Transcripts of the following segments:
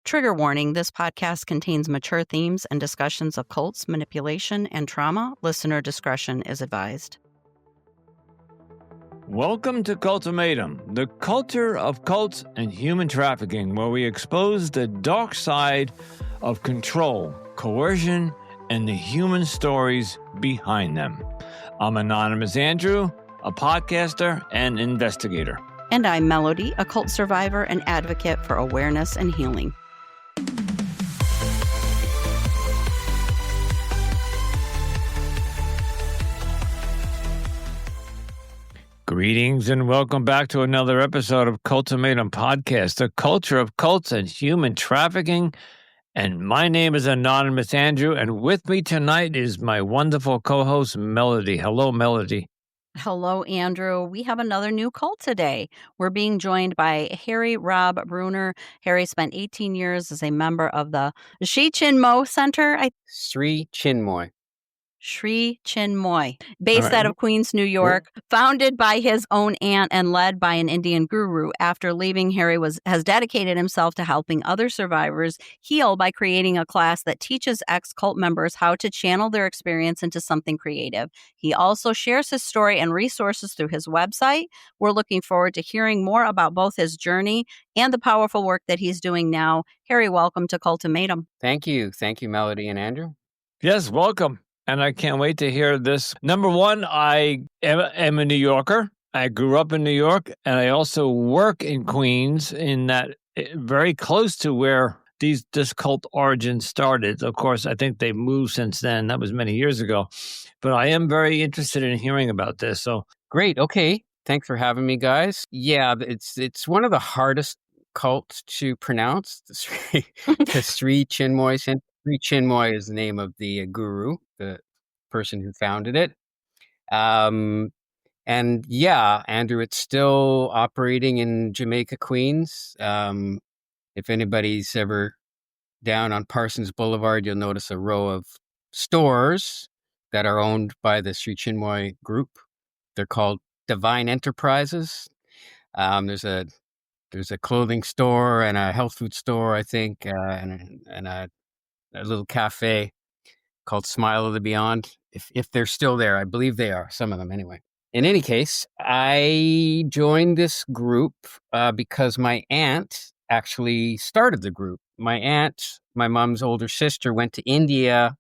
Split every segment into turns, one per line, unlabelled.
Trigger warning, this podcast contains mature themes and discussions of cults, manipulation, and trauma. Listener discretion is advised.
Welcome to Cultimatum, the culture of cults and human trafficking, where we expose the dark side of control, coercion, and the human stories behind them. I'm Anonymous Andrew, a podcaster and investigator.
And I'm Melody, a cult survivor and advocate for awareness and healing.
Greetings and welcome back to another episode of Cultimatum Podcast, the culture of cults and human trafficking. And my name is Anonymous Andrew, and with me tonight is my wonderful co-host, Melody. Hello, Melody.
Hello, Andrew. We have another new cult today. We're being joined by Rob Brunner. Harry spent 18 years as a member of the Sri Chinmoy Center.
Sri Chinmoy.
Sri Chinmoy, based out of Queens, New York, founded by his own aunt and led by an Indian guru. After leaving, Harry has dedicated himself to helping other survivors heal by creating a class that teaches ex-cult members how to channel their experience into something creative. He also shares his story and resources through his website. We're looking forward to hearing more about both his journey and the powerful work that he's doing now. Harry, welcome to Cultimatum.
Thank you. Thank you, Melody and Andrew.
Yes, welcome. And I can't wait to hear this. Number one, I am a New Yorker. I grew up in New York, and I also work in Queens, in that very close to where this cult origin started. Of course, I think they've moved since then. That was many years ago. But I am very interested in hearing about this. So
great. Okay. Thanks for having me, guys. Yeah, it's one of the hardest cults to pronounce, the Sri Chinmoy Center. Sri Chinmoy is the name of the guru, the person who founded it. And yeah, Andrew, it's still operating in Jamaica, Queens. If anybody's ever down on Parsons Boulevard, you'll notice a row of stores that are owned by the Sri Chinmoy group. They're called Divine Enterprises. There's a clothing store and a health food store, I think, and a little cafe called Smile of the Beyond. If they're still there, I believe they are, some of them anyway. In any case, I joined this group because my aunt actually started the group. My aunt, my mom's older sister, went to India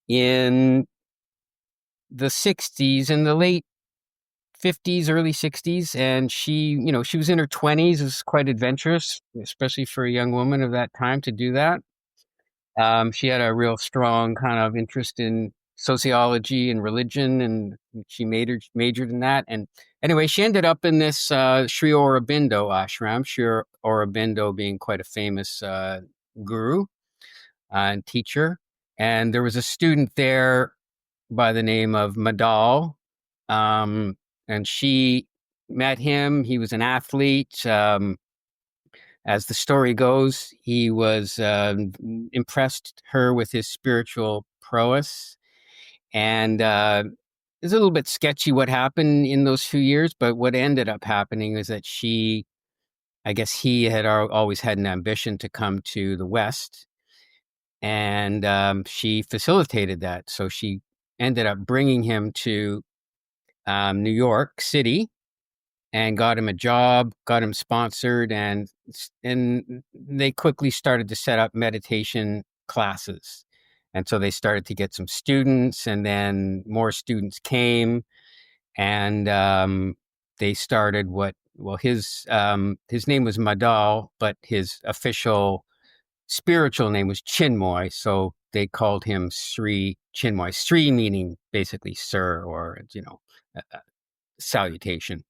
in the 60s, in the late 50s, early 60s, and she was in her 20s. It was quite adventurous, especially for a young woman of that time to do that. She had a real strong kind of interest in sociology and religion, and she majored in that. And anyway, she ended up in this Sri Aurobindo ashram, Sri Aurobindo being quite a famous guru and teacher. And there was a student there by the name of Madal, and she met him. He was an athlete. As the story goes, he was impressed her with his spiritual prowess. And it's a little bit sketchy what happened in those few years, but what ended up happening is that he had always had an ambition to come to the West. And she facilitated that. So she ended up bringing him to New York City, and got him a job, got him sponsored, and they quickly started to set up meditation classes. And so they started to get some students, and then more students came, and they started his name was Madal, but his official spiritual name was Chinmoy, so they called him Sri Chinmoy. Sri meaning basically sir, or salutation.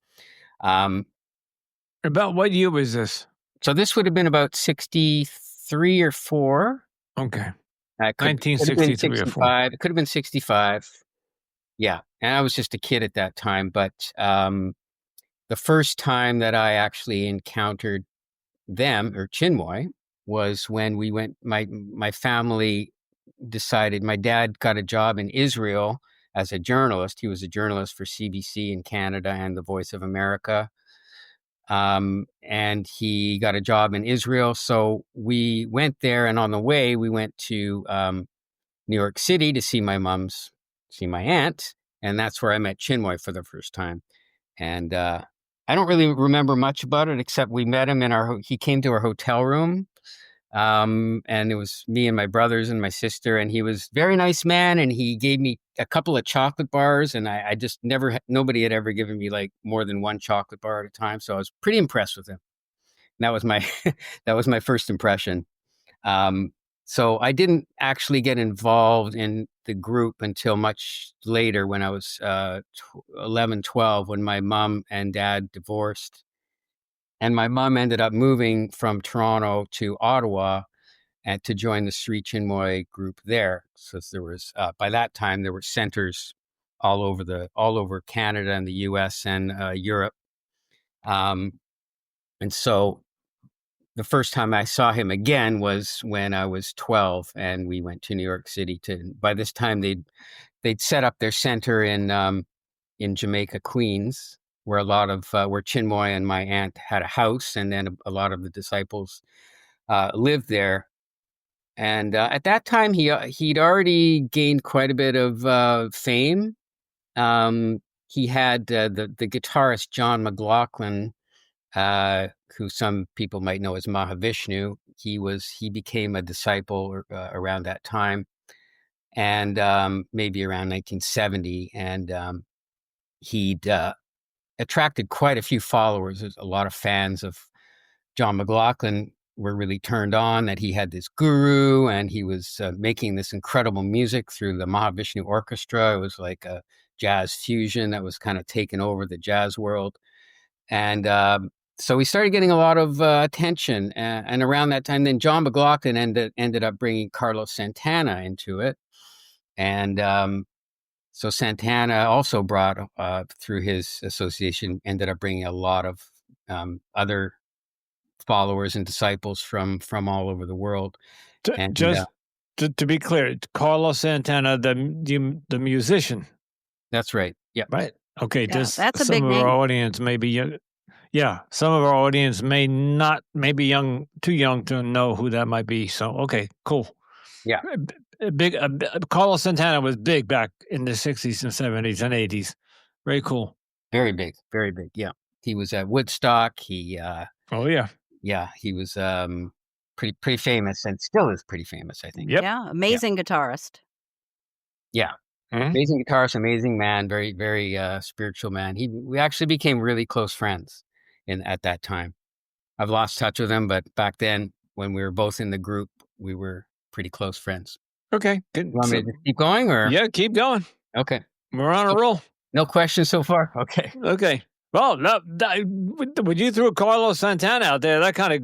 about what year was this?
So this would have been about 63 or 4.
Okay.
1963 or 4. It could have been 65. Yeah. And I was just a kid at that time. But the first time that I actually encountered them, or Chinmoy, was when we went, my family decided, my dad got a job in Israel as a journalist. He was a journalist for CBC in Canada and The Voice of America. And he got a job in Israel. So we went there, and on the way, we went to New York City to see my aunt, and that's where I met Chinmoy for the first time. And I don't really remember much about it, except we met him he came to our hotel room. And it was me and my brothers and my sister, and he was a very nice man, and he gave me a couple of chocolate bars, and I just nobody had ever given me like more than one chocolate bar at a time. So I was pretty impressed with him. And that was my, that was my first impression. So I didn't actually get involved in the group until much later, when I was 11, 12, when my mom and dad divorced. And my mom ended up moving from Toronto to Ottawa and to join the Sri Chinmoy group there. So there was, by that time, there were centers all over Canada and the US and Europe. And so the first time I saw him again was when I was 12, and we went to New York City by this time they'd set up their center in Jamaica, Queens, where where Chinmoy and my aunt had a house, and then a lot of the disciples lived there. And at that time, he'd already gained quite a bit of fame. He had the guitarist John McLaughlin, who some people might know as Mahavishnu. He became a disciple around that time, and maybe around 1970, and he'd attracted quite a few followers. There's a lot of fans of John McLaughlin were really turned on that he had this guru, and he was making this incredible music through the Mahavishnu Orchestra. It was like a jazz fusion that was kind of taking over the jazz world. And so we started getting a lot of attention. And around that time, then John McLaughlin ended up bringing Carlos Santana into it. And so Santana also brought, through his association, ended up bringing a lot of other followers and disciples from all over the world. And
Just to be clear, Carlos Santana, the musician.
That's right. Yeah.
Right. Okay.
Yeah,
Just
that's a
some
big
of
name.
our audience some of our audience may be too young to know who that might be. So, okay, cool.
Yeah.
Carlos Santana was big back in the 60s and 70s and 80s. Very cool.
Very big. Very big. Yeah. He was at Woodstock.
Oh, yeah.
Yeah. He was pretty famous, and still is pretty famous, I think.
Yep.
Yeah, amazing guitarist.
Yeah.
Mhm.
Amazing guitarist, amazing man, very, very spiritual man. We actually became really close friends at that time. I've lost touch with him, but back then, when we were both in the group, we were pretty close friends.
Okay, good.
You want me to just keep going, or?
Yeah, keep going.
Okay.
We're on a roll.
No questions so far? Okay.
Okay. Well, when you threw Carlos Santana out there, that kind of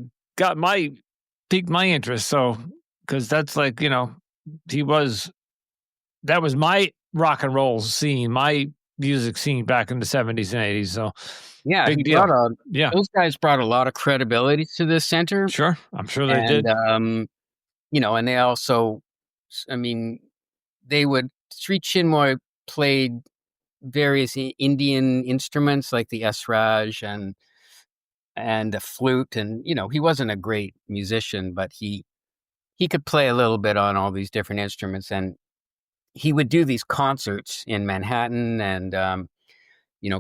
piqued my interest. So, because that's like, that was my rock and roll scene, my music scene back in the 70s and 80s. So,
yeah,
big deal.
Those guys brought a lot of credibility to this center.
Sure. I'm sure they did.
And they also, Sri Chinmoy played various Indian instruments like the esraj and the flute. And, he wasn't a great musician, but he could play a little bit on all these different instruments. And he would do these concerts in Manhattan and,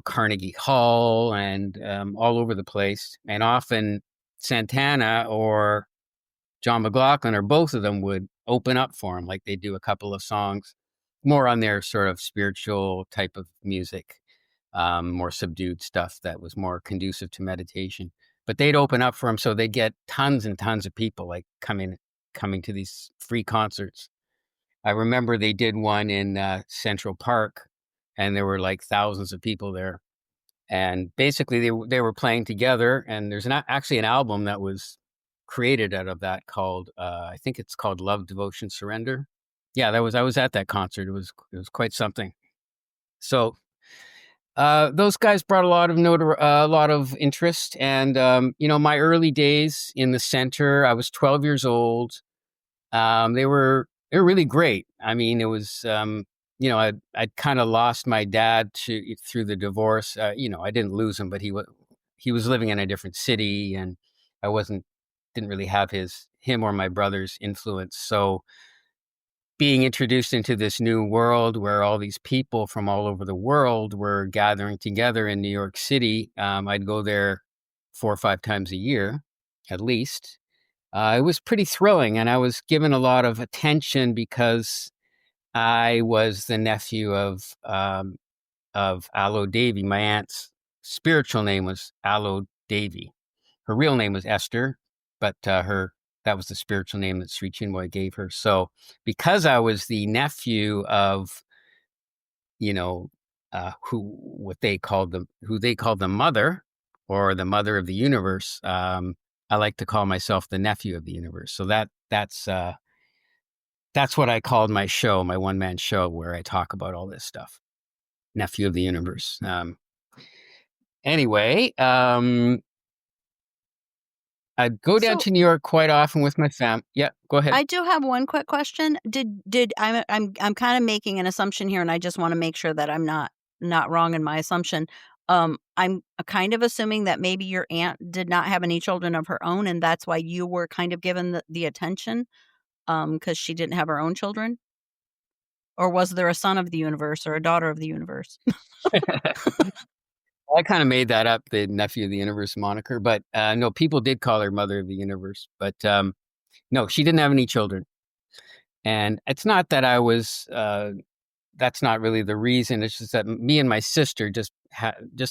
Carnegie Hall and all over the place. And often Santana or John McLaughlin or both of them would open up for him. Like, they do a couple of songs more on their sort of spiritual type of music, more subdued stuff that was more conducive to meditation. But they'd open up for him, so they'd get tons and tons of people like coming to these free concerts. I remember they did one in Central Park, and there were like thousands of people there. And basically, they were playing together. And there's actually an album that was created out of that called, I think it's called Love, Devotion, Surrender. Yeah, I was at that concert. It was quite something. So those guys brought a lot of interest. And my early days in the center, I was 12 years old. They were really great. I mean, it was I'd kind of lost my dad through the divorce. I didn't lose him, but he was living in a different city, and I didn't really have him or my brother's influence. So being introduced into this new world where all these people from all over the world were gathering together in New York City, I'd go there 4 or 5 times a year, at least. It was pretty thrilling, and I was given a lot of attention because I was the nephew of Allo Davy. My aunt's spiritual name was Allo Davy. Her real name was Esther, but that was the spiritual name that Sri Chinmoy gave her. So because I was the nephew of, who they called the mother, or the mother of the universe, I like to call myself the nephew of the universe. So that's what I called my show, my one-man show, where I talk about all this stuff. Nephew of the universe. Anyway, I'd go down to New York quite often with my fam. Yeah, go ahead.
I do have one quick question. I'm kind of making an assumption here, and I just want to make sure that I'm not wrong in my assumption. I'm kind of assuming that maybe your aunt did not have any children of her own, and that's why you were kind of given the attention, because she didn't have her own children. Or was there a son of the universe or a daughter of the universe?
I kind of made that up, the nephew of the universe moniker, but no, people did call her mother of the universe. But no, she didn't have any children. And it's not that I was, that's not really the reason. It's just that me and my sister, just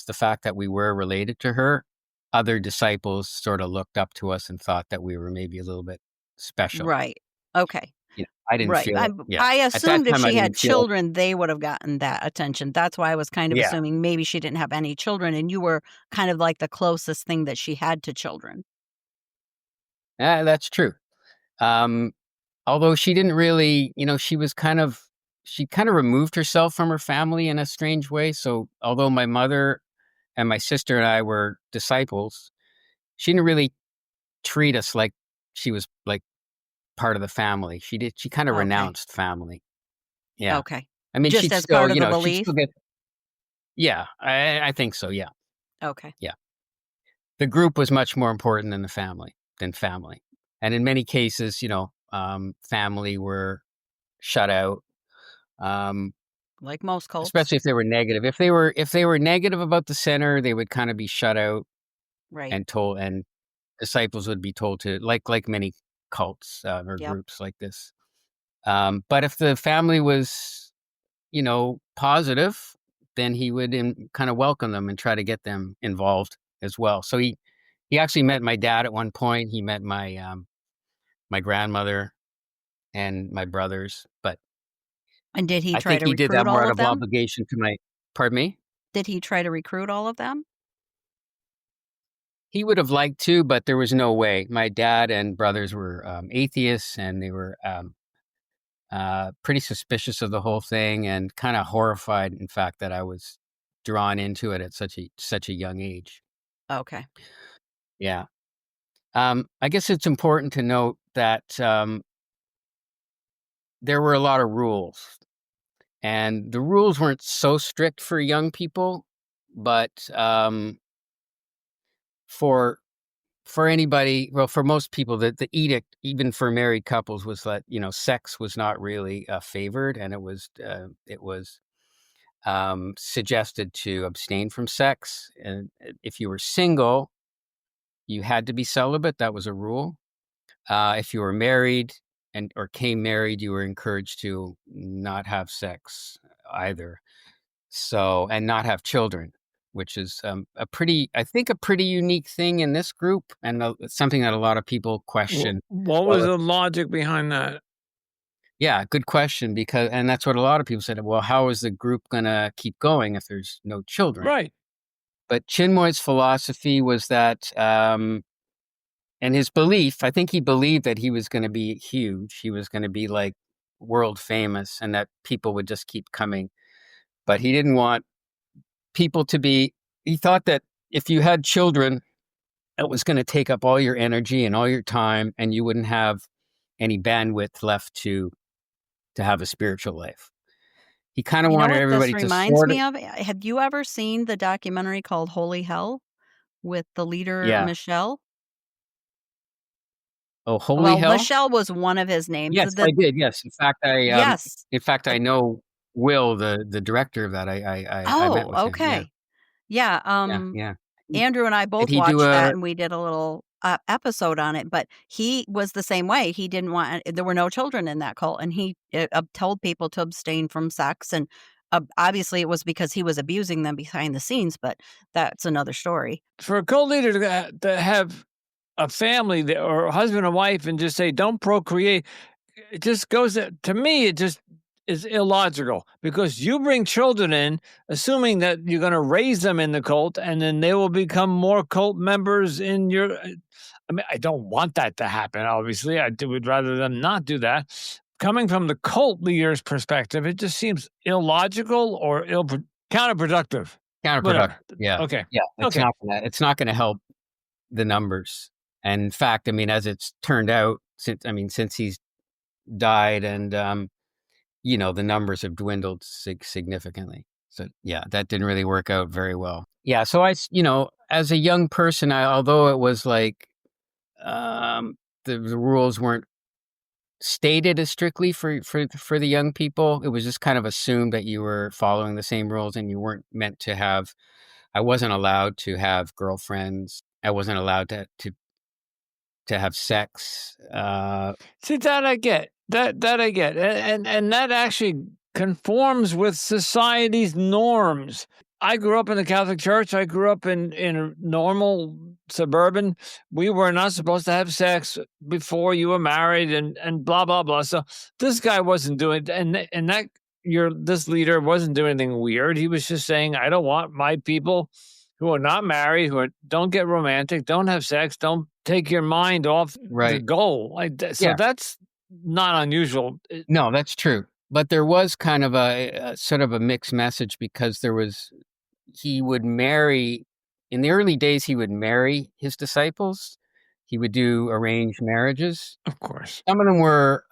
the fact that we were related to her, other disciples sort of looked up to us and thought that we were maybe a little bit special.
Right. Okay.
I didn't feel it.
I assumed if she had children, they would have gotten that attention. That's why I was kind of assuming maybe she didn't have any children, and you were kind of like the closest thing that she had to children.
That's true. Although she didn't really, she kind of removed herself from her family in a strange way. So although my mother and my sister and I were disciples, she didn't really treat us like she was like part of the family. She kind of renounced family. Yeah.
Okay.
I mean,
just as still, part of the belief.
Yeah, I think so. Yeah.
Okay.
Yeah. The group was much more important than family. And in many cases, family were shut out.
Like most cults.
Especially if they were negative. If they were negative about the center, they would kind of be shut out.
Right.
And disciples would be told to, like many cults or groups like this. But if the family was, positive, then he would kind of welcome them and try to get them involved as well. So he actually met my dad at one point. He met my my grandmother and my brothers.
And did he
I
try
think
to
he
recruit
did that
all
more out
of
of
them?
obligation to my. Pardon me?
Did he try to recruit all of them?
He would have liked to, but there was no way. My dad and brothers were atheists, and they were pretty suspicious of the whole thing, and kind of horrified, in fact, that I was drawn into it at such a young age.
Okay.
Yeah. I guess it's important to note that there were a lot of rules, and the rules weren't so strict for young people, but for anybody, well, for most people, the edict, even for married couples, was that sex was not really favored, and it was suggested to abstain from sex. And if you were single, you had to be celibate. That was a rule. If you were married or came married, you were encouraged to not have sex either. So, and not have children, which is a pretty unique thing in this group, and something that a lot of people question.
What was the logic behind that?
Yeah, good question, and that's what a lot of people said. Well, how is the group going to keep going if there's no children?
Right.
But Chinmoy's philosophy was that, and his belief, I think he believed that he was going to be huge. He was going to be like world famous, and that people would just keep coming. But he didn't want people to be, he thought that if you had children, it was going to take up all your energy and all your time, and you wouldn't have any bandwidth left to have a spiritual life. He kind of wanted everybody to
reminds me of. Have you ever seen the documentary called Holy Hell with the leader
Yeah.
Michelle.
Oh, holy
Well,
hell!
Michelle was one of his names.
Yes, I did. Yes,
Yes.
in fact, I know Will, the director of that. I met
Oh,
with him. Yeah,
okay. Yeah,
yeah, yeah.
Andrew and I
Did
both
he do
watched that,
a
and we did a little, episode on it, but he was the same way. He didn't want there were no children in that cult, and he, told people to abstain from sex, and, obviously, it was because he was abusing them behind the scenes, but that's another story.
For a cult leader to have a family or a husband and wife and just say, don't procreate, it just goes to me, it just is illogical because you bring children in, assuming that you're going to raise them in the cult and then they will become more cult members in your. I mean, I don't want that to happen, obviously. Would rather them not do that. Coming from the cult leader's perspective, it just seems illogical or counterproductive.
counterproductive?
Whatever.
Yeah,
Okay.
yeah.
Okay.
It's not gonna help the numbers. And in fact, I mean, as it's turned out, since he's died, and the numbers have dwindled significantly. So yeah, that didn't really work out very well. Yeah, so as a young person, although it was like the rules weren't stated as strictly for the young people, it was just kind of assumed that you were following the same rules, and you weren't meant to have. I wasn't allowed to have girlfriends. I wasn't allowed to have sex.
See, that I get. That I get. And that actually conforms with society's norms. I grew up in the Catholic Church. I grew up in a normal suburban. We were not supposed to have sex before you were married and blah, blah, blah. So this guy wasn't doing, this leader wasn't doing anything weird. He was just saying, I don't want my people who are not married, don't get romantic, don't have sex, don't take your mind off the goal. That's not unusual.
No, that's true. But there was kind of a sort of a mixed message, because he would marry, in the early days, he would marry his disciples. He would do arranged marriages.
Of course.
Some of them were,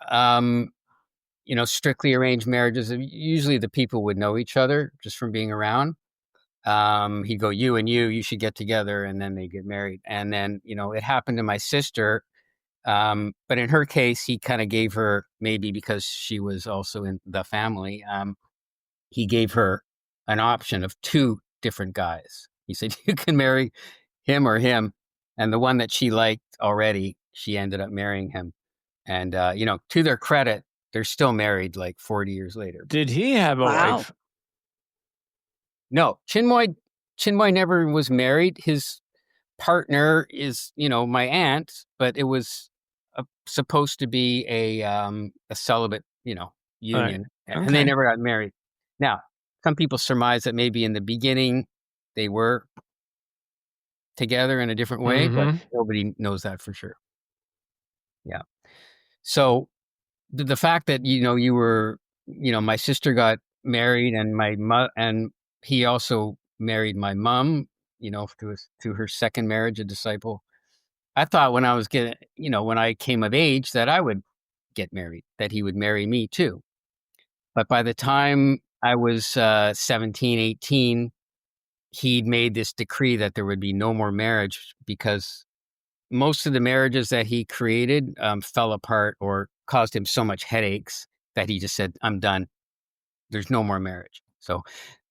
strictly arranged marriages. Usually the people would know each other just from being around. He'd go, you and you should get together, and then they get married. And then, it happened to my sister. But in her case, he kind of gave her, maybe because she was also in the family, he gave her an option of two different guys. He said, you can marry him or him. And the one that she liked already, she ended up marrying him. And, to their credit, they're still married like 40 years later.
Did he have a wife?
No, Chinmoy never was married. His partner is, my aunt, but it was supposed to be a celibate, union,
right.
And they never got married. Now, some people surmise that maybe in the beginning they were together in a different way, but nobody knows that for sure. Yeah. So the fact that you were, my sister got married, and he also married my mom, to her second marriage, a disciple. I thought when when I came of age, that I would get married, that he would marry me too. But by the time I was 17, 18, he'd made this decree that there would be no more marriage, because most of the marriages that he created fell apart or caused him so much headaches that he just said, I'm done. There's no more marriage. So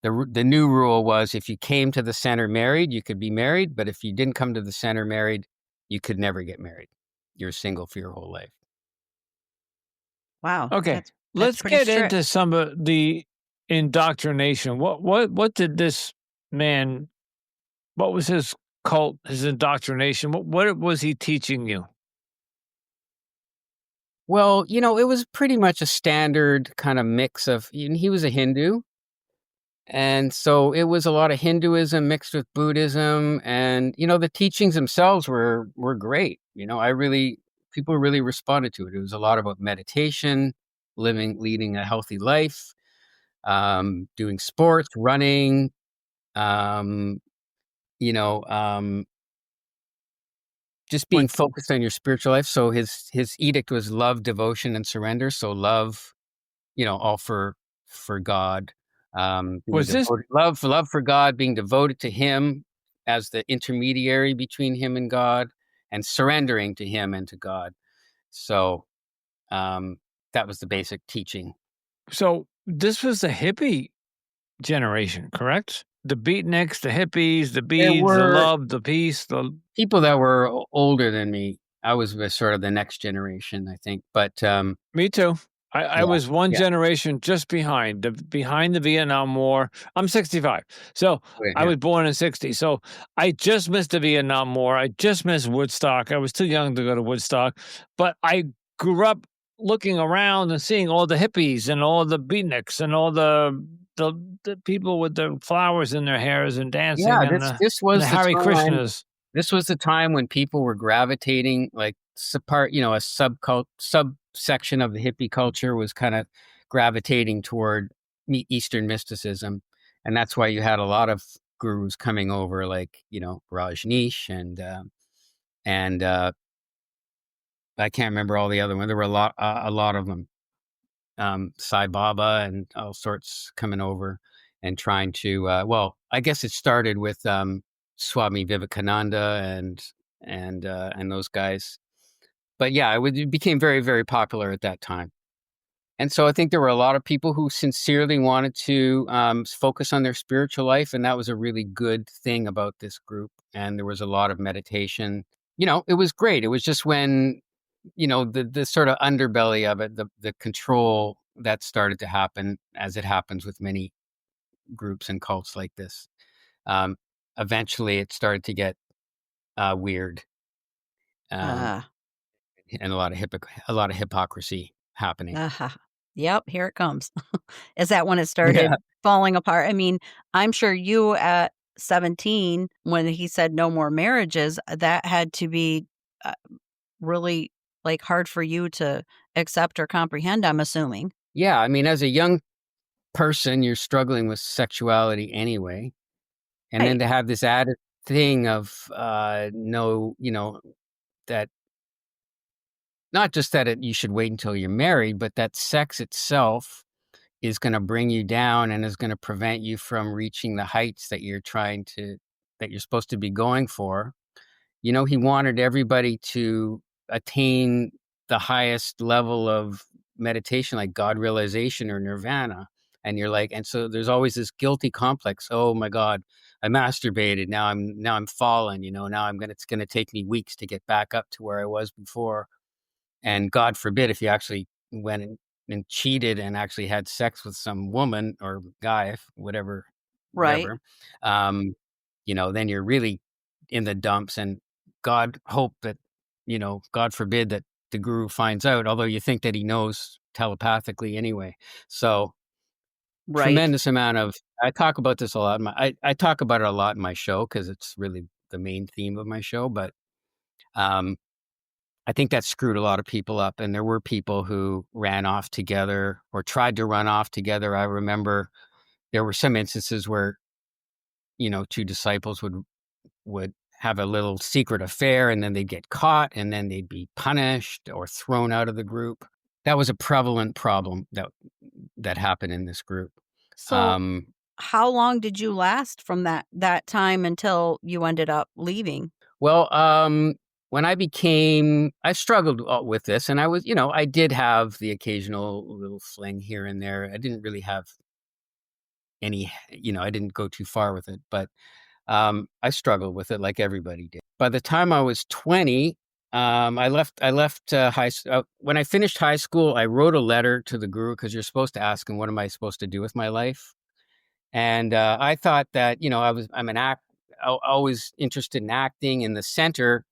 the new rule was, if you came to the center married, you could be married. But if you didn't come to the center married, you could never get married. You're single for your whole life.
Wow.
Okay.
Let's
get into some of the indoctrination. What did this man, what was his cult, his indoctrination? What was he teaching you?
Well, it was pretty much a standard kind of mix of, he was a Hindu. And so it was a lot of Hinduism mixed with Buddhism, and, the teachings themselves were great. People really responded to it. It was a lot about meditation, leading a healthy life, doing sports, running, just being focused on your spiritual life. So his edict was love, devotion, and surrender. So love, all for God. Was this love for God, being devoted to Him, as the intermediary between him and God, and surrendering to him and to God. So that was the basic teaching.
So this was the hippie generation, correct? The beatniks, the hippies, the
There
beads, the
were
love, the peace, the
people that were older than me. I was sort of the next generation, I think. But
me too. I
yeah,
was one
yeah,
generation just behind the Vietnam War. I'm 65, so I
yeah.
was born in 60. So I just missed the Vietnam War. I just missed Woodstock. I was too young to go to Woodstock, but I grew up looking around and seeing all the hippies and all the beatniks and all the people with the flowers in their hairs and dancing
Yeah,
and
this
the
was the
Hare
time.
Krishnas.
This was the time when people were gravitating, like a subsection of the hippie culture was kind of gravitating toward Eastern mysticism, and that's why you had a lot of gurus coming over, like Rajneesh and I can't remember all the other ones. There were a lot of them, Sai Baba and all sorts coming over and trying to. Well, I guess it started with Swami Vivekananda and those guys. But yeah, it became very, very popular at that time. And so I think there were a lot of people who sincerely wanted to focus on their spiritual life. And that was a really good thing about this group. And there was a lot of meditation. It was great. It was just when, the sort of underbelly of it, the control that started to happen, as it happens with many groups and cults like this. Eventually it started to get weird. And a lot of hypocrisy happening.
Yep, here it comes. Is that when it
Yeah.
started falling apart? I mean, I'm sure you at 17, when he said no more marriages, that had to be uh, really like hard for you to accept or comprehend, I'm assuming.
Yeah, I mean, as a young person, you're struggling with sexuality anyway, and then
Right,
to have this added thing of no, that not just that you should wait until you're married, but that sex itself is going to bring you down and is going to prevent you from reaching the heights that you're supposed to be going for. He wanted everybody to attain the highest level of meditation, like God realization or nirvana. And you're like, and so there's always this guilty complex. Oh my God, I masturbated. Now I'm fallen, it's going to take me weeks to get back up to where I was before. And God forbid if you actually went and cheated and actually had sex with some woman or guy, whatever,
right,
whatever, then you're really in the dumps. And God hope that, God forbid that the guru finds out, although you think that he knows telepathically anyway. So
right.
tremendous amount of, I talk about this a lot. I talk about it a lot in my show because it's really the main theme of my show. But um, I think that screwed a lot of people up. And there were people who ran off together or tried to run off together. I remember there were some instances where, two disciples would have a little secret affair and then they'd get caught and then they'd be punished or thrown out of the group. That was a prevalent problem that happened in this group.
So, how long did you last from that time until you ended up leaving?
Well, when I struggled with this, and I did have the occasional little fling here and there. I didn't really have any, I didn't go too far with it, but I struggled with it like everybody did. By the time I was 20, I left when I finished high school, I wrote a letter to the guru because you're supposed to ask him, what am I supposed to do with my life? And I thought that, always interested in acting in the center.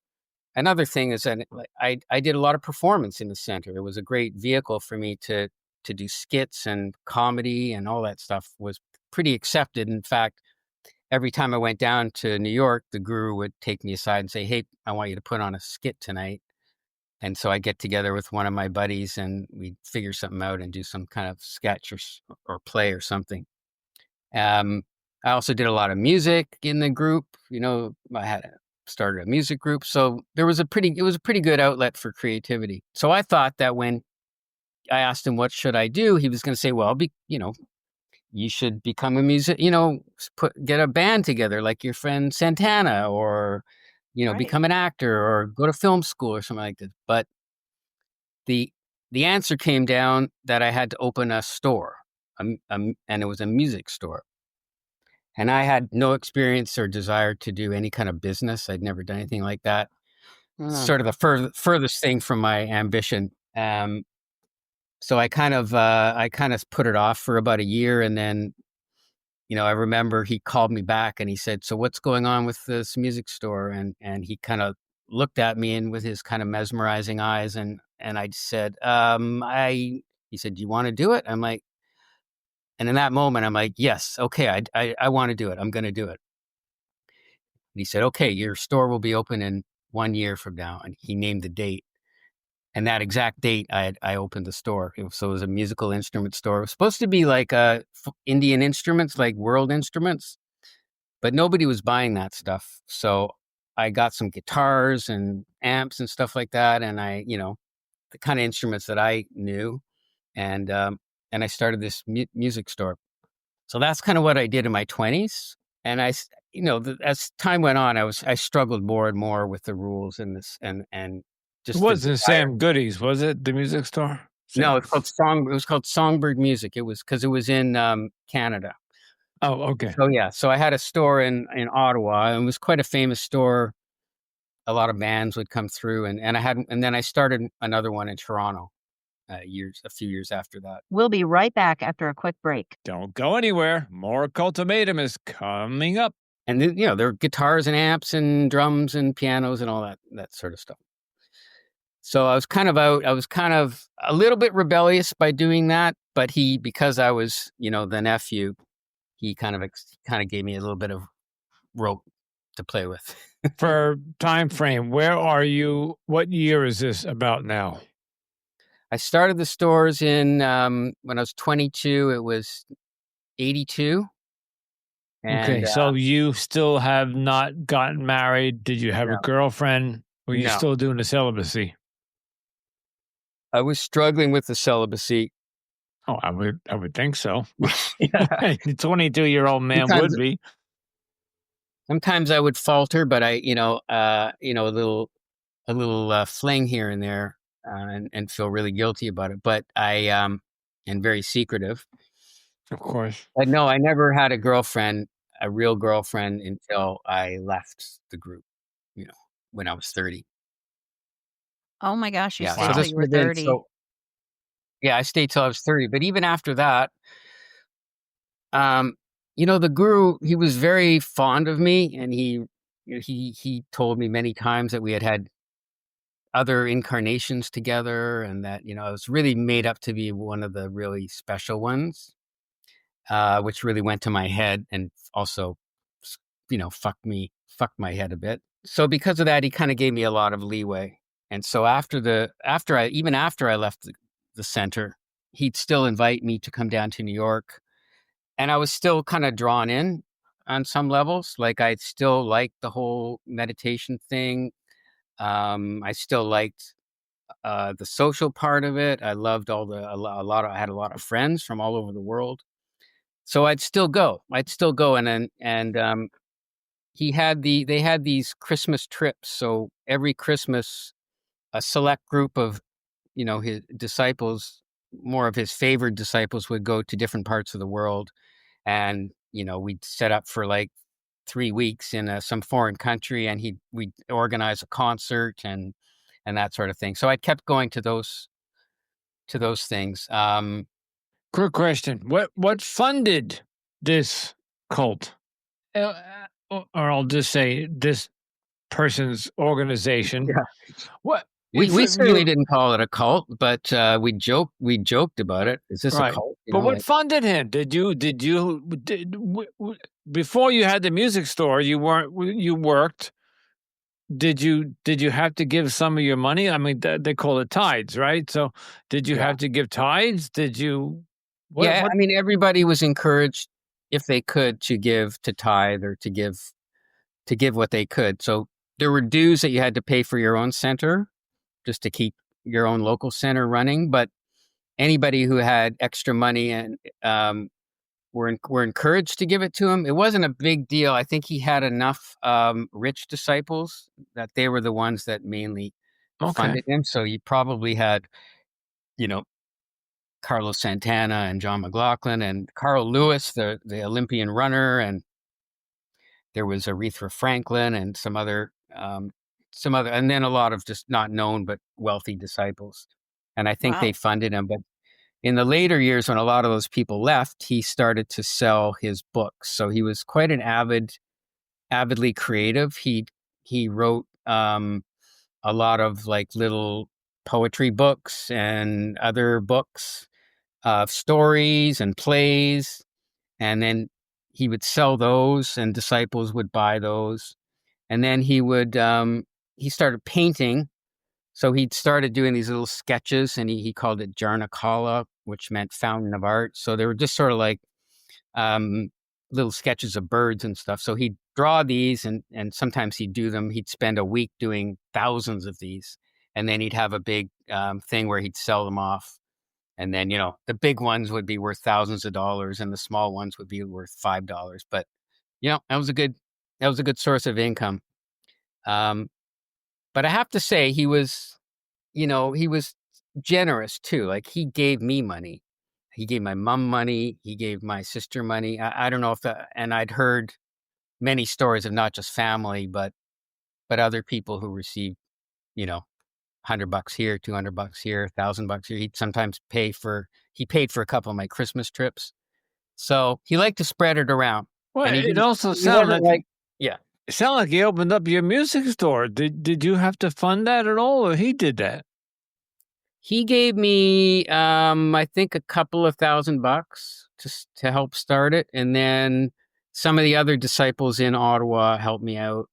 Another thing is that I did a lot of performance in the center. It was a great vehicle for me to do skits and comedy, and all that stuff was pretty accepted. In fact, every time I went down to New York, the guru would take me aside and say, "Hey, I want you to put on a skit tonight." And so I get together with one of my buddies and we figure something out and do some kind of sketch or play or something. I also did a lot of music in the group. I started a music group, so it was a pretty good outlet for creativity. So I thought that when I asked him what should I do, he was going to say, "Well, you should become a music, get a band together like your friend Santana, or,
Right.
become an actor or go to film school or something like this. But the answer came down that I had to open a store, and it was a music store. And I had no experience or desire to do any kind of business. I'd never done anything like that. Sort of the furthest thing from my ambition. So I kind of put it off for about a year, and then, I remember he called me back and he said, "So what's going on with this music store?" And he kind of looked at me and with his kind of mesmerizing eyes, and I said, he said, "Do you want to do it?" I'm like, and in that moment, I'm like, "Yes, okay, I want to do it. I'm going to do it." And he said, "Okay, your store will be open in 1 year from now." And he named the date. And that exact date, I opened the store. So it was a musical instrument store. It was supposed to be like Indian instruments, like world instruments, but nobody was buying that stuff. So I got some guitars and amps and stuff like that, and the kind of instruments that I knew, and I started this music store. So that's kind of what I did in my 20s. And as time went on, I struggled more and more with the rules and this and just
It wasn't Sam Goody's, was it? The music store?
No, it's called It was called Songbird Music. It was because it was in Canada.
Oh, okay.
So yeah, so I had a store in Ottawa, and it was quite a famous store. A lot of bands would come through, and then I started another one in Toronto. A few years after that.
We'll be right back after a quick break.
Don't go anywhere. More Cultimatum is coming up.
And then, there are guitars and amps and drums and pianos and all that sort of stuff. So I was kind of a little bit rebellious by doing that, but because I was, the nephew, he kind of gave me a little bit of rope to play with.
For time frame, where are you? What year is this about now?
I started the stores in when I was 22. It was 82.
Okay, so you still have not gotten married. Did you have a girlfriend? Or are you still doing the celibacy?
I was struggling with the celibacy.
Oh, I would think so. A 22-year-old man would be.
Sometimes I would falter, but a little fling here and there, and feel really guilty about it. But and very secretive.
Of course.
But no, I never had a real girlfriend, until I left the group, when I was 30.
Oh my gosh, you
Yeah,
stayed till you were 30.
Yeah, I stayed till I was 30. But even after that, the guru, he was very fond of me, and he told me many times that we had other incarnations together, and that, I was really made up to be one of the really special ones, which really went to my head and also, fucked my head a bit. So because of that, he kind of gave me a lot of leeway. And so after I left the center, he'd still invite me to come down to New York. And I was still kind of drawn in on some levels. Like, I still liked the whole meditation thing. I still liked the social part of it. I loved I had a lot of friends from all over the world. So I'd still go. And they had these Christmas trips. So every Christmas, a select group of, his disciples, more of his favored disciples, would go to different parts of the world. And, we'd set up for like 3 weeks in some foreign country, and we'd organize a concert and that sort of thing. So I kept going to those things.
Quick question. What funded this cult? Or I'll just say this person's organization.
Yeah.
What?
We certainly didn't call it a cult, but we joked about it. Is this a cult?
But what funded him? Before you had the music store, you worked. Did you have to give some of your money? I mean, they call it tithes, right? So did you have to give tithes? Did you?
I mean, everybody was encouraged, if they could, to give, to tithe, or to give what they could. So there were dues that you had to pay for your own center, just to keep your own local center running. But anybody who had extra money and were encouraged to give it to him. It wasn't a big deal. I think he had enough rich disciples that they were the ones that mainly funded him. So he probably had, you know, Carlos Santana and John McLaughlin and Carl Lewis, the Olympian runner, and there was Aretha Franklin and some other, and then a lot of just not known but wealthy disciples. And I think
Wow.
they funded him. But in the later years, when a lot of those people left, he started to sell his books. So he was quite an avidly creative. He wrote a lot of like little poetry books and other books of stories and plays, and then he would sell those, and disciples would buy those. And then he started painting. So he'd started doing these little sketches, and he called it Jarnakala, which meant fountain of art. So they were just sort of like little sketches of birds and stuff. So he'd draw these, and sometimes he'd do them. He'd spend a week doing thousands of these, and then he'd have a big thing where he'd sell them off. And then, you know, the big ones would be worth thousands of dollars, and the small ones would be worth $5. But, you know, that was a good source of income. But I have to say, he was generous too. Like, he gave me money. He gave my mom money. He gave my sister money. I don't know if and I'd heard many stories of not just family, but other people who received, you know, $100 here, $200 here, $1,000 here. He'd sometimes he paid for a couple of my Christmas trips. So he liked to spread it around.
Well,
And
it also sounded
like, yeah.
It sounded like he opened up your music store. Did you have to fund that at all, or he did that?
He gave me, I think, a couple of $1,000 to help start it, and then some of the other disciples in Ottawa helped me out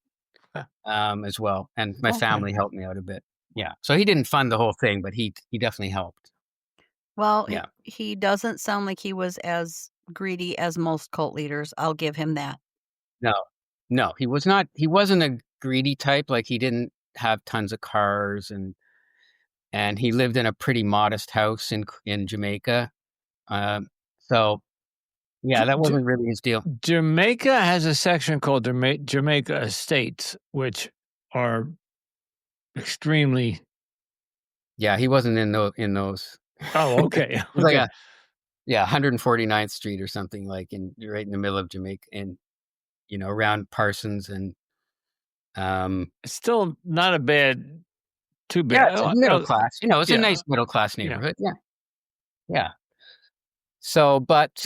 as well, and my family helped me out a bit. Yeah, so he didn't fund the whole thing, but he definitely helped.
Well,
Yeah.
he doesn't sound like he was as greedy as most cult leaders. I'll give him that.
No, he was not. He wasn't a greedy type. Like, he didn't have tons of cars, and he lived in a pretty modest house in Jamaica. So yeah, that wasn't really his deal.
Jamaica has a section called Jamaica Estates, which are extremely.
Yeah, he wasn't in those.
Oh, okay.
Like 149th Street or something, like right in the middle of Jamaica, and you know, around Parsons, and
it's still not too bad.
Yeah, it's middle class. You know, it's a nice middle class neighborhood. Yeah. So, but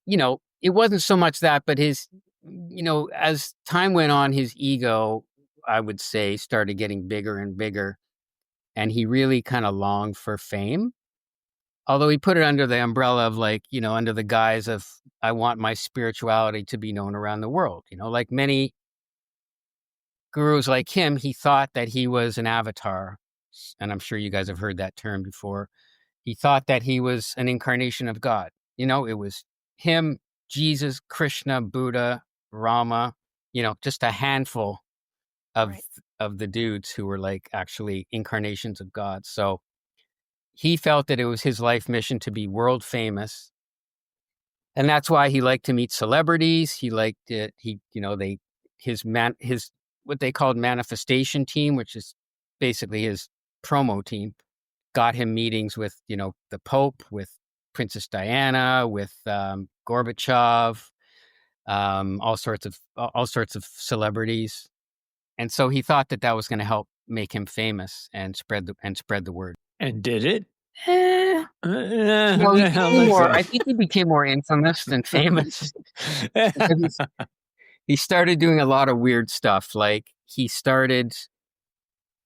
you know, it wasn't so much that, but his, you know, as time went on, his ego, I would say, started getting bigger and bigger, and he really kind of longed for fame. Although he put it under the umbrella of, like, you know, under the guise of, I want my spirituality to be known around the world. You know, like many gurus like him, he thought that he was an avatar. And I'm sure you guys have heard that term before. He thought that he was an incarnation of God. You know, it was him, Jesus, Krishna, Buddha, Rama, you know, just a handful of the dudes who were like actually incarnations of God. So he felt that it was his life mission to be world famous. And that's why he liked to meet celebrities. He liked it. His what they called manifestation team, which is basically his promo team, got him meetings with, you know, the Pope, with Princess Diana, with Gorbachev, all sorts of celebrities. And so he thought that was going to help make him famous and spread the word.
And did it?
I think he became more infamous than famous. He started doing a lot of weird stuff. Like, he started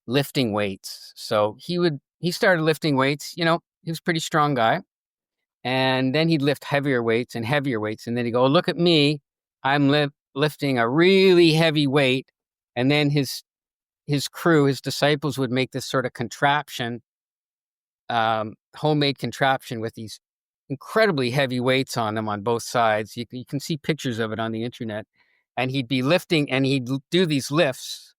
lifting weights. So he started lifting weights. You know, he was a pretty strong guy. And then he'd lift heavier weights. And then he'd go, oh, look at me. I'm lifting a really heavy weight. And then his crew, his disciples, would make this sort of contraption, homemade contraption with these incredibly heavy weights on them on both sides. You can see pictures of it on the internet. And he'd be lifting, and he'd do these lifts,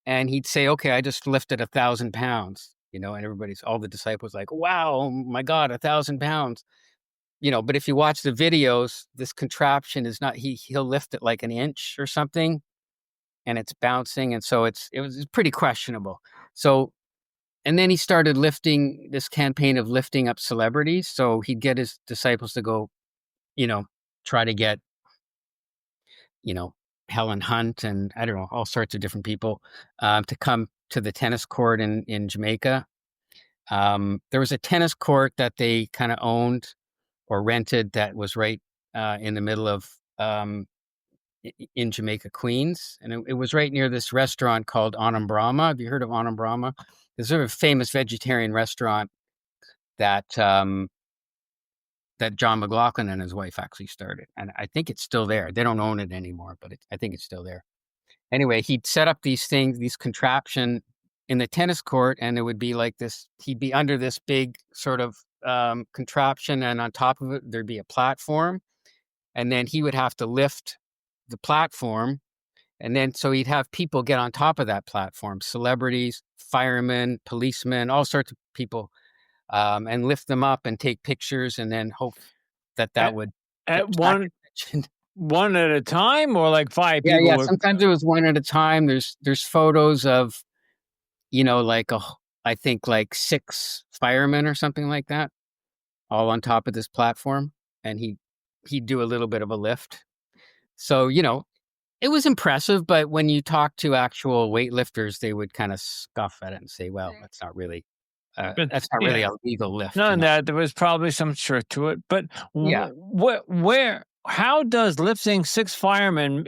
and he'd say, okay, I just lifted 1,000 pounds, you know, and all the disciples like, wow, oh my God, 1,000 pounds. but if you watch the videos, this contraption is not, he'll lift it like an inch or something, and it's bouncing. And so it was pretty questionable. So, and then he started lifting this campaign of lifting up celebrities. So he'd get his disciples to go, try to get, Helen Hunt and I don't know, all sorts of different people to come to the tennis court in Jamaica. There was a tennis court that they kind of owned or rented that was right in the middle of in Jamaica, Queens, and it was right near this restaurant called Anam Brahma. Have you heard of Anam Brahma? It's sort of a famous vegetarian restaurant that that John McLaughlin and his wife actually started, and I think it's still there. They don't own it anymore, but I think it's still there. Anyway, he'd set up these things, these contraption in the tennis court, and it would be like this. He'd be under this big sort of contraption, and on top of it, there'd be a platform, and then he would have to lift the platform, and then so he'd have people get on top of that platform, celebrities, firemen, policemen, all sorts of people, and lift them up and take pictures, and then hope that would
at one at a time, or like five
yeah,
people.
Yeah. Sometimes it was one at a time. There's photos of, I think like 6 firemen or something like that, all on top of this platform, and he'd do a little bit of a lift. So, it was impressive, but when you talk to actual weightlifters, they would kind of scoff at it and say, well, that's not really a legal lift.
No, there was probably some truth to it, but how does lifting 6 firemen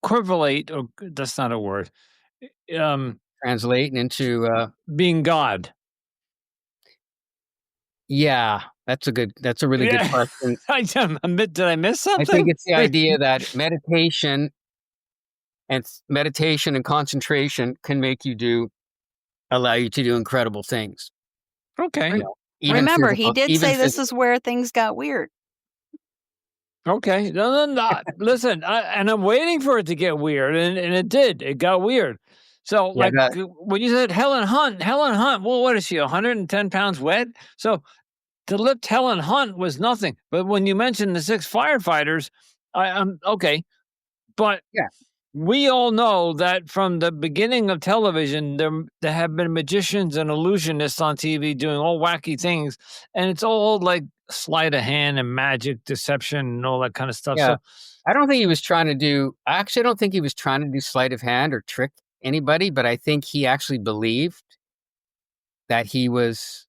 equivalent, or that's not a word,
translate into
being God?
Yeah, that's a really good question.
Did I miss something?
I think it's the idea that meditation and concentration can allow you to do incredible things.
Okay.
Remember, he did say this is where things got weird.
Okay. No. Listen, and I'm waiting for it to get weird, and it did. It got weird. So, when you said Helen Hunt, well, what is she, 110 pounds wet? So, to lift Helen Hunt was nothing. But when you mentioned the 6 firefighters, I'm okay. But we all know that from the beginning of television, there have been magicians and illusionists on TV doing all wacky things, and it's all like sleight of hand and magic, deception, and all that kind of stuff.
Yeah.
So,
I don't think he was trying to do. Actually, I don't think he was trying to do sleight of hand or trick anybody, but I think he actually believed that he was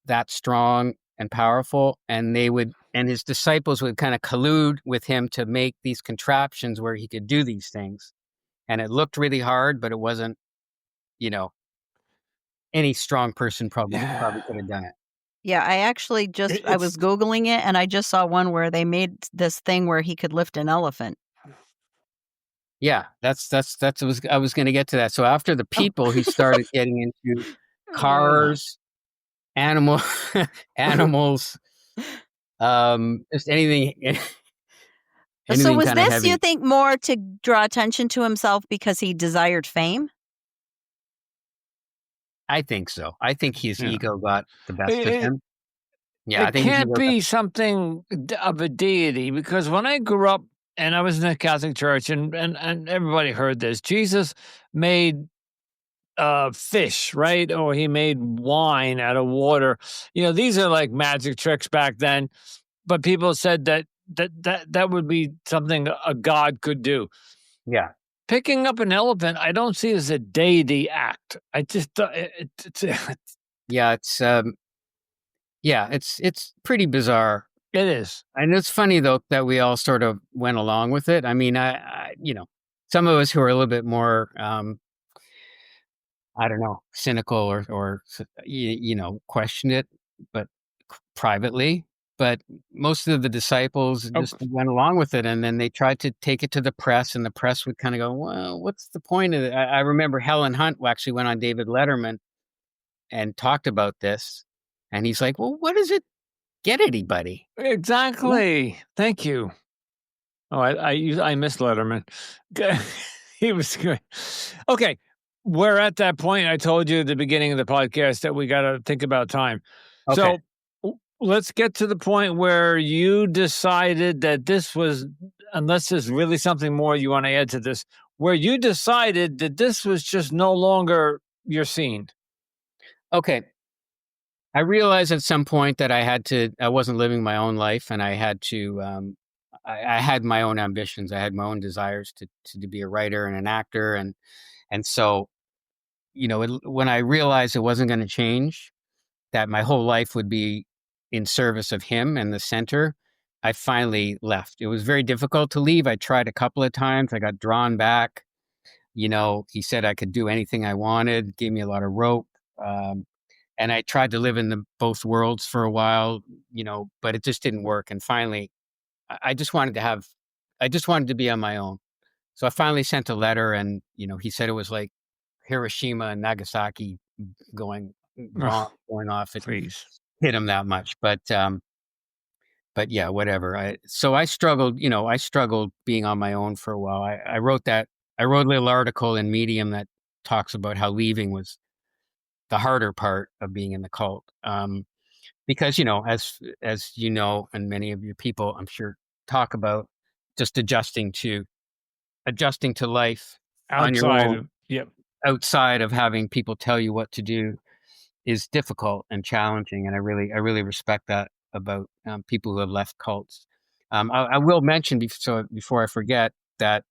that strong and powerful, and his disciples would kind of collude with him to make these contraptions where he could do these things. And it looked really hard, but it wasn't, any strong person probably could have done it.
Yeah, I actually I was Googling it, and I just saw one where they made this thing where he could lift an elephant.
Yeah, that's I was going to get to that. So after the people, he started getting into cars, animals, just anything.
So was this, heavy. You think, more to draw attention to himself because he desired fame?
I think so. I think his ego got the best of him. Yeah,
I think it can't be something of a deity, because when I grew up and I was in the Catholic Church, and everybody heard this, Jesus made fish, right? Or he made wine out of water. These are like magic tricks back then, but people said that would be something a god could do.
Yeah.
Picking up an elephant, I don't see as a deity act. I just
it's pretty bizarre.
It is,
and it's funny though that we all sort of went along with it. I mean, I some of us who are a little bit more, I don't know, cynical or questioned it, but privately. But most of the disciples just went along with it, and then they tried to take it to the press, and the press would kind of go, well, what's the point of it? I remember Helen Hunt actually went on David Letterman and talked about this, and he's like, well, what does it get anybody?
Exactly. What? Thank you. Oh, I miss Letterman. He was good. Okay. We're at that point. I told you at the beginning of the podcast that we got to think about time.
Okay.
So let's get to the point where you decided that this was, unless there's really something more you want to add to this, where you decided that this was just no longer your scene.
Okay. I realized at some point that I wasn't living my own life, and I had to, I had my own ambitions. I had my own desires to be a writer and an actor. And so, when I realized it wasn't going to change, that my whole life would be in service of him and the center, I finally left. It was very difficult to leave. I tried a couple of times. I got drawn back. He said I could do anything I wanted, gave me a lot of rope. And I tried to live in both worlds for a while, but it just didn't work. And finally, I just wanted to be on my own. So I finally sent a letter, and, he said it was like Hiroshima and Nagasaki going bomb going off. It
Please.
hit him that much. But yeah, whatever. So I struggled, I struggled being on my own for a while. I wrote a little article in Medium that talks about how leaving was the harder part of being in the cult. Because, as you know, and many of your people, I'm sure, talk about, just adjusting to life on your own, outside of having people tell you what to do, is difficult and challenging. And I really respect that about people who have left cults. I will mention, before I forget, that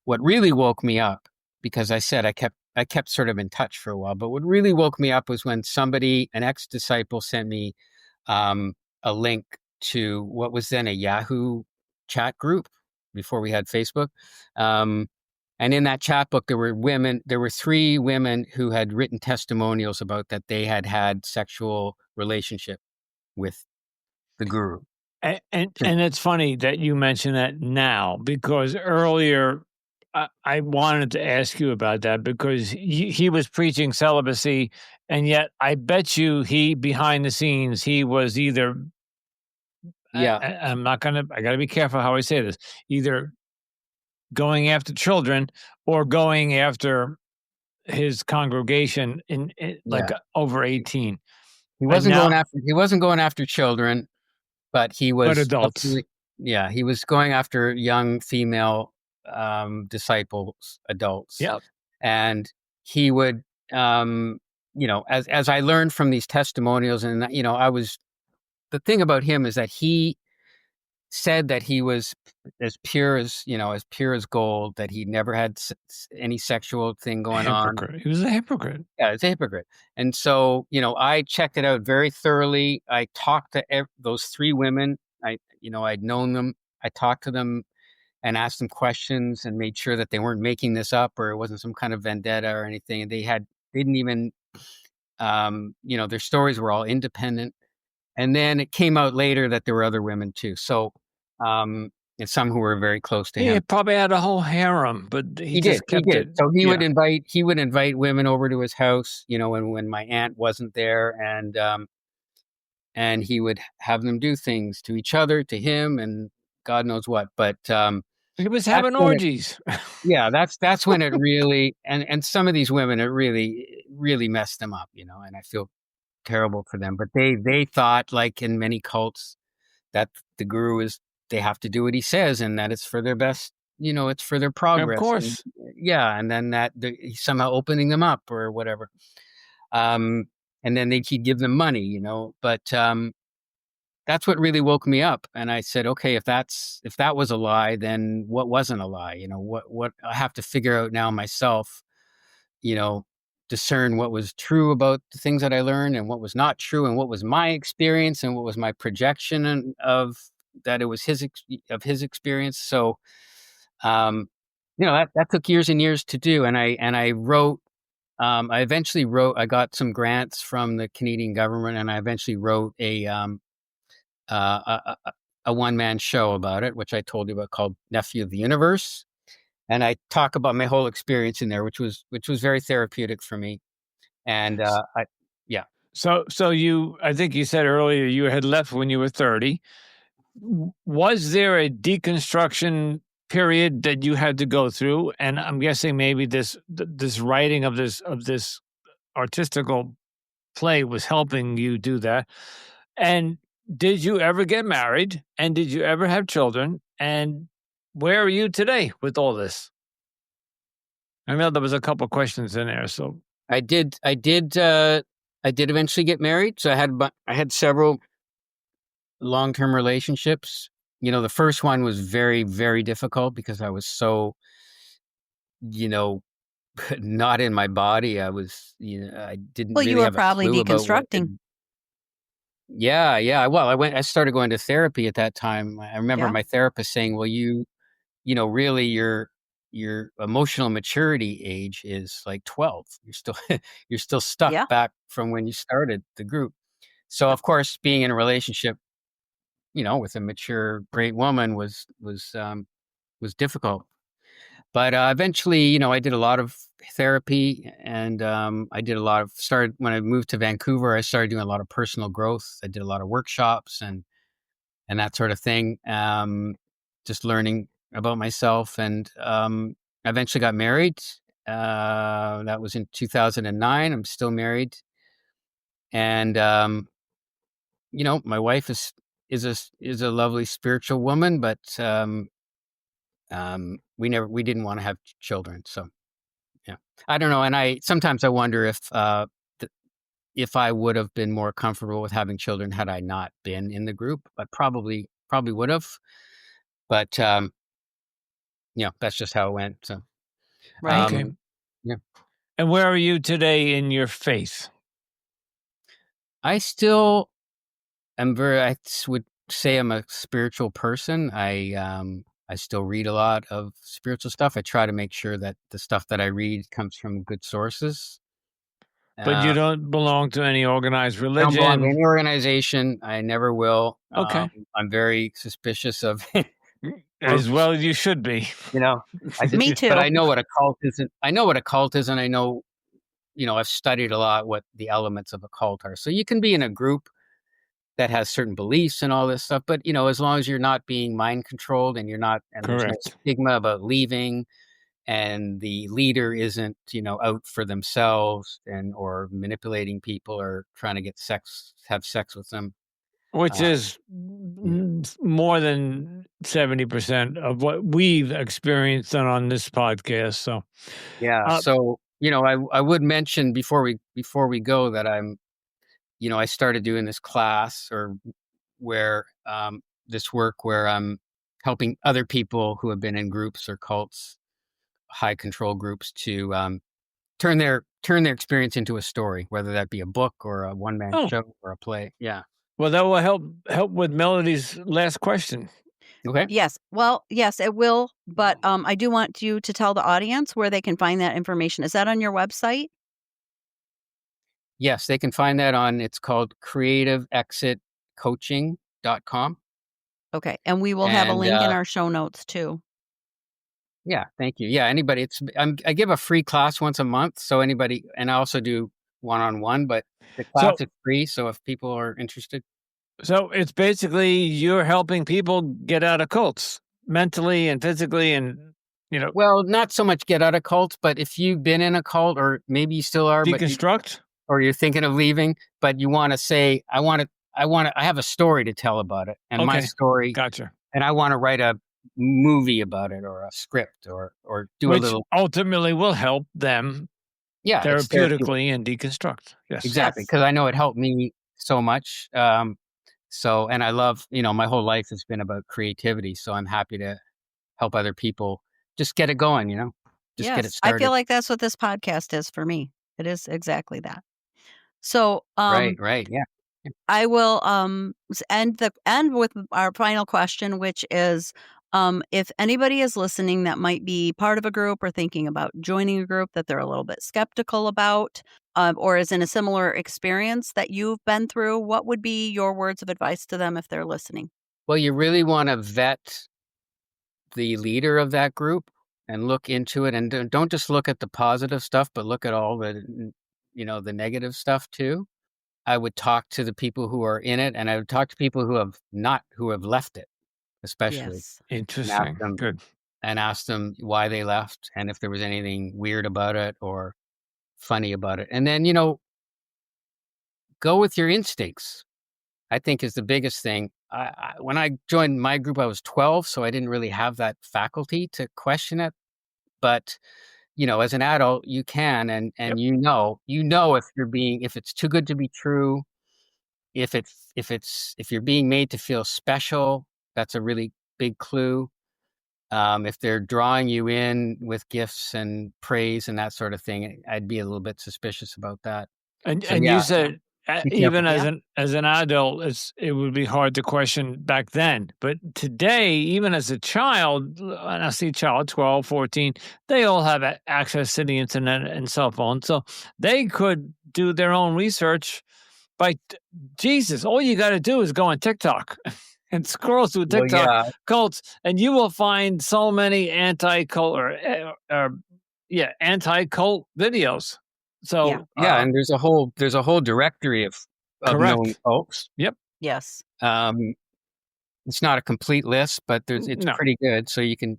what really woke me up, because I said I kept sort of in touch for a while, but what really woke me up was when an ex-disciple, sent me a link to what was then a Yahoo chat group before we had Facebook. And in that chat book, there were 3 women who had written testimonials about that they had sexual relationship with the guru.
And it's funny that you mention that now, because earlier I wanted to ask you about that, because he was preaching celibacy, and yet I bet you behind the scenes, he was either, I got to be careful how I say this, either going after children or going after his congregation in over 18.
He wasn't going after children, but he was,
but adults.
He was going after young female disciples, adults.
Yeah.
And he would, as I learned from these testimonials, and, the thing about him is that he said that he was as pure as gold, that he never had any sexual thing going on.
He was a hypocrite.
Yeah, he's a hypocrite. And so, I checked it out very thoroughly. I talked to those 3 women. I'd known them. I talked to them and asked them questions and made sure that they weren't making this up, or it wasn't some kind of vendetta or anything. And they didn't even, their stories were all independent. And then it came out later that there were other women too. So, and some who were very close to him.
He probably had a whole harem, but he just kept it.
So he would invite women over to his house, when my aunt wasn't there, and he would have them do things to each other, to him, and God knows what. But
he was having orgies.
That's when it really, and some of these women, it really messed them up, and I feel terrible for them. But they thought, like in many cults, that the guru they have to do what he says, and that it's for their best, it's for their progress.
Of course.
And then that he's somehow opening them up or whatever. And then he'd give them money, but that's what really woke me up. And I said, okay, if that was a lie, then what wasn't a lie? What I have to figure out now myself, discern what was true about the things that I learned and what was not true, and what was my experience and what was my projection of that it was his experience. So, that took years and years to do. And I wrote, I eventually wrote, I got some grants from the Canadian government, and I eventually wrote a one-man show about it, which I told you about, called Nephew of the Universe. And I talk about my whole experience in there, which was very therapeutic for me. And
So I think you said earlier you had left when you were 30. Was there a deconstruction period that you had to go through? And I'm guessing maybe this writing of this artistical play was helping you do that. And did you ever get married? And did you ever have children? And where are you today with all this? I know there was a couple questions in there, so
I did eventually get married. So I had several long-term relationships. The first one was very, very difficult because I was so, not in my body. I was, I didn't
Well, you
really
were
have a
probably
clue about what.
deconstructing.
Yeah. Well, I started going to therapy at that time. I remember
Yeah.
my therapist saying, "Well, really your emotional maturity age is like 12. You're still stuck
Yeah.
back from when you started the group." So of course, being in a relationship, with a mature, great woman was difficult. But eventually, I did a lot of therapy, and I did started when I moved to Vancouver. I started doing a lot of personal growth. I did a lot of workshops and that sort of thing. Just learning about myself, and I eventually got married. That was in 2009. I'm still married, and my wife is a lovely spiritual woman, but we didn't want to have children. So yeah, I don't know. And sometimes I wonder if I would have been more comfortable with having children had I not been in the group. I probably would have, but that's just how it went. So
Right.
okay.
yeah,
And where are you today in your faith?
I still am I would say I'm a spiritual person. I still read a lot of spiritual stuff. I try to make sure that the stuff that I read comes from good sources.
But you
Uh,
don't belong to any organized
I don't belong to
religion.
any organization. I never will.
Okay.
I'm very suspicious of
As
groups.
well as you should be.
I just,
Me
but
too.
I know what a cult is. I know what a cult is, and I know, I've studied a lot what the elements of a cult are. So you can be in a group that has certain beliefs and all this stuff, but as long as you're not being mind controlled and there's no
Correct.
stigma about leaving, and the leader isn't, out for themselves or manipulating people or trying to have sex with them.
Which
Uh,
is
yeah.
more than 70% of what we've experienced on this podcast. So,
Yeah.
uh,
So, I would mention before we go that I started doing this class where this work where I'm helping other people who have been in groups or cults, high control groups, to turn their experience into a story, whether that be a book or a one man
oh,
show or a play. Yeah.
well, that will help with Melody's last question.
Okay.
Yes. Well, yes, it will. But I do want you to tell the audience where they can find that information. Is that on your website?
Yes, they can find that it's called creativeexitcoaching.com.
Okay. And we will have a
And
link in our show notes too.
yeah, thank you. Yeah, anybody, I give a free class once a month. So anybody, and I also do one-on-one, but the class
So,
is free. So if people are interested.
so it's basically you're helping people get out of cults mentally and physically, and
Well, not so much get out of cults, but if you've been in a cult, or maybe you still are,
deconstruct.
or you're thinking of leaving, but you want to say, I have a story to tell about it, and my
Okay,
story,
gotcha.
and I want to write a movie about it, or a script, or do a
Which
little,
ultimately will help them
yeah, it's therapeutic.
therapeutically and deconstruct. Yes.
Exactly,
Yes.
because I know it helped me so much. So, and I love, my whole life has been about creativity. So I'm happy to help other people just get it going, just get it
Yes. I feel
started.
like that's what this podcast is for me. It is exactly that. So,
Right, yeah.
I will end with our final question, which is if anybody is listening that might be part of a group or thinking about joining a group that they're a little bit skeptical about, or is in a similar experience that you've been through, what would be your words of advice to them if they're listening?
Well, you really want to vet the leader of that group and look into it, and don't just look at the positive stuff, but look at all the negative stuff too. I would talk to the people who are in it, and I would talk to people who have left it, especially,
Yes.
and ask
Interesting.
them
Good.
why they left, and if there was anything weird about it or funny about it. And then, go with your instincts. I think is the biggest thing. When I joined my group, I was 12, so I didn't really have that faculty to question it. But as an adult, you can, and
Yep.
if it's too good to be true, if you're being made to feel special, that's a really big clue. If they're drawing you in with gifts and praise and that sort of thing, I'd be a little bit suspicious about that.
And
So
you
yeah,
said
be
even
careful.
as an adult, it would be hard to question back then. But today, even as a child, and I see child 12, 14, they all have access to the internet and cell phones, so they could do their own research. Jesus, all you got to do is go on TikTok and scroll through
Well,
TikTok
yeah,
cults, and you will find so many anti-cult anti-cult videos. So
yeah, and there's a whole directory of known
correct.
cults.
Yep.
Yes.
It's not a complete list, but it's
No.
pretty good. So you can,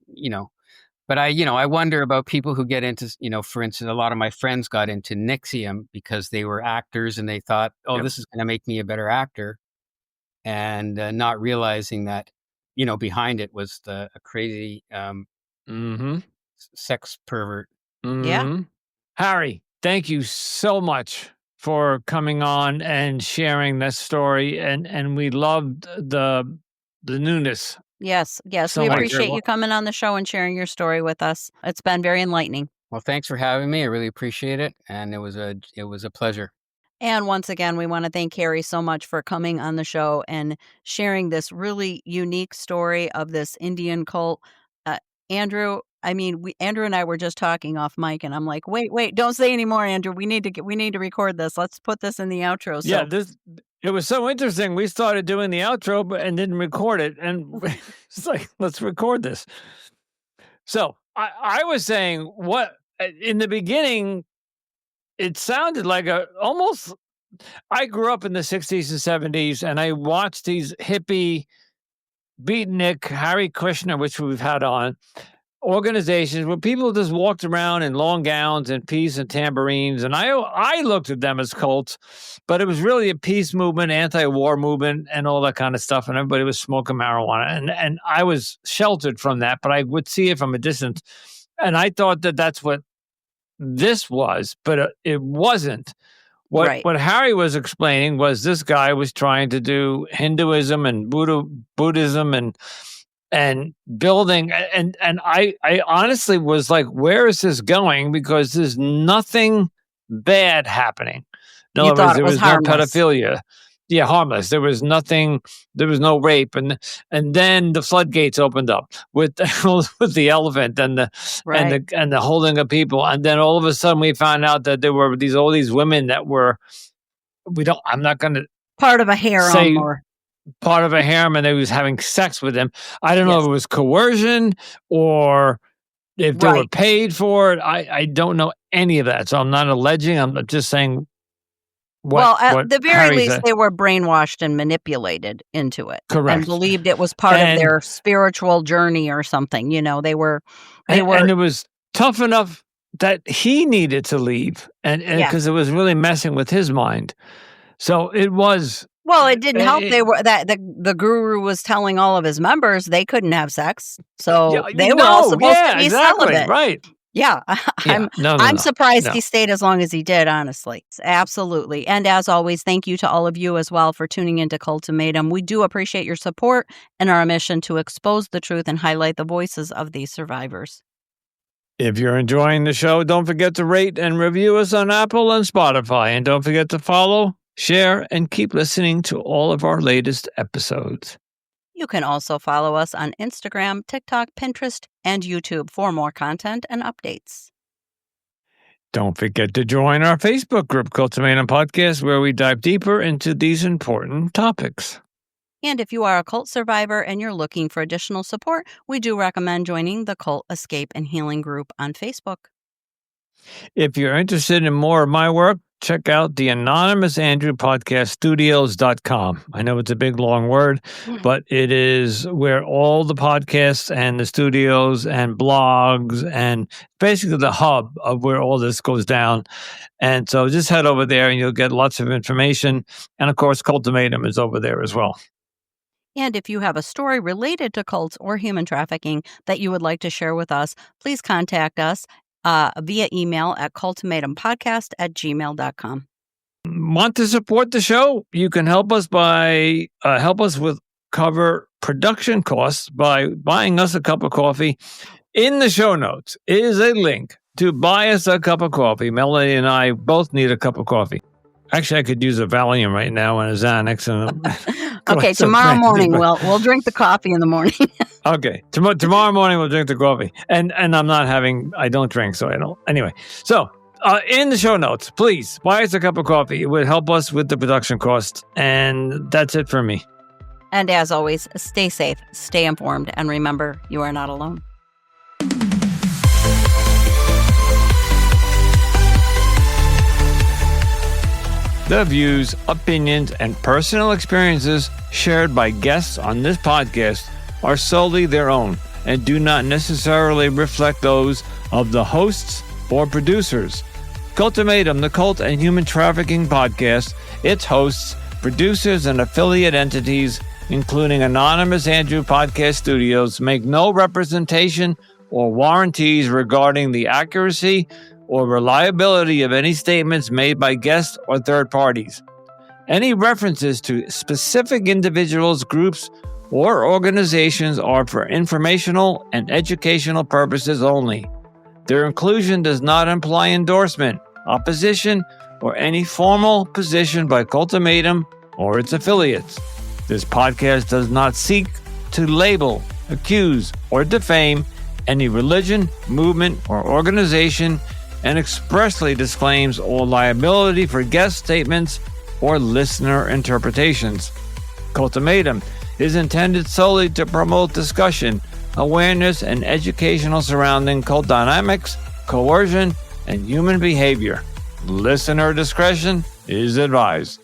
but I wonder about people who get into, for instance, a lot of my friends got into Nixium because they were actors and they thought, oh,
Yep.
this is going to make me a better actor. And not realizing that, behind it was a crazy sex pervert.
Yeah.
Harry, thank you so much for coming on and sharing this story, and we loved the newness.
Yes.
So
We
much.
appreciate you coming on the show and sharing your story with us. It's been very enlightening.
Well, thanks for having me. I really appreciate it, and it was a pleasure.
And once again, we want to thank Harry so much for coming on the show and sharing this really unique story of this Indian cult. Andrew, Andrew and I were just talking off mic, and I'm like, wait, don't say any more, Andrew. We need to record this. Let's put this in the outro.
Yeah,
So
it was so interesting. We started doing the outro and didn't record it, and it's like, let's record this. So I was saying, what in the beginning, it sounded like almost. I grew up in the 60s and 70s, and I watched these hippie, beatnik, Hare Krishna, which we've had on, organizations where people just walked around in long gowns and peace and tambourines. And I looked at them as cults, but it was really a peace movement, anti-war movement, and all that kind of stuff. And everybody was smoking marijuana. And I was sheltered from that, but I would see it from a distance. And I thought that that's what this was, but it wasn't. What Harry was explaining was this guy was trying to do Hinduism and Buddhism and building, and I honestly was like, where is this going? Because there's nothing bad happening. In other words, there was no pedophilia. Yeah, harmless. There was nothing. There was no rape, and then the floodgates opened up with the elephant and the holding of people, and then all of a sudden we found out that there were all these women that were I'm not going to
part of a harem or
part of a harem, and they was having sex with him. I don't know if it was coercion or if they were paid for it. I don't know any of that, so I'm not alleging. I'm just saying.
At the very least, they were brainwashed and manipulated into it.
Correct.
And believed it was part of their spiritual journey or something. They were.
And it was tough enough that he needed to leave, and because it was really messing with his mind. So it was.
Well, it didn't help. The guru was telling all of his members they couldn't have sex, so they were all supposed to be celibate.
Right.
Yeah, I'm surprised he stayed as long as he did, honestly. Absolutely. And as always, thank you to all of you as well for tuning into Cultimatum. We do appreciate your support in our mission to expose the truth and highlight the voices of these survivors.
If you're enjoying the show, don't forget to rate and review us on Apple and Spotify. And don't forget to follow, share, and keep listening to all of our latest episodes.
You can also follow us on Instagram, TikTok, Pinterest, and YouTube for more content and updates.
Don't forget to join our Facebook group, Cultimatum Podcast, where we dive deeper into these important topics.
And if you are a cult survivor and you're looking for additional support, we do recommend joining the Cult Escape and Healing group on Facebook.
If you're interested in more of my work, check out the Anonymous Andrew Podcast Studios.com. I know it's a big, long word, but it is where all the podcasts and the studios and blogs and basically the hub of where all this goes down. And so just head over there and you'll get lots of information. And of course, Cultimatum is over there as well.
And if you have a story related to cults or human trafficking that you would like to share with us, please contact us via email at cultimatumpodcast@gmail.com.
Want to support the show? You can help us by cover production costs by buying us a cup of coffee. In the show notes is a link to buy us a cup of coffee. Melanie and I both need a cup of coffee. Actually, I could use a Valium right now and a Xanax. And
okay, tomorrow morning we'll drink the coffee in the morning.
Okay, tomorrow morning we'll drink the coffee, and I don't drink, so I don't. Anyway, so in the show notes, please buy us a cup of coffee. It would help us with the production cost, and that's it for me.
And as always, stay safe, stay informed, and remember, you are not alone.
The views, opinions, and personal experiences shared by guests on this podcast are solely their own and do not necessarily reflect those of the hosts or producers. Cultimatum, the Cult and Human Trafficking Podcast, its hosts, producers, and affiliate entities, including Anonymous Andrew Podcast Studios, make no representation or warranties regarding the accuracy or reliability of any statements made by guests or third parties. Any references to specific individuals, groups, or organizations are for informational and educational purposes only. Their inclusion does not imply endorsement, opposition, or any formal position by Cultimatum or its affiliates. This podcast does not seek to label, accuse, or defame any religion, movement, or organization, and expressly disclaims all liability for guest statements or listener interpretations. Cultimatum is intended solely to promote discussion, awareness, and educational surrounding cult dynamics, coercion, and human behavior. Listener discretion is advised.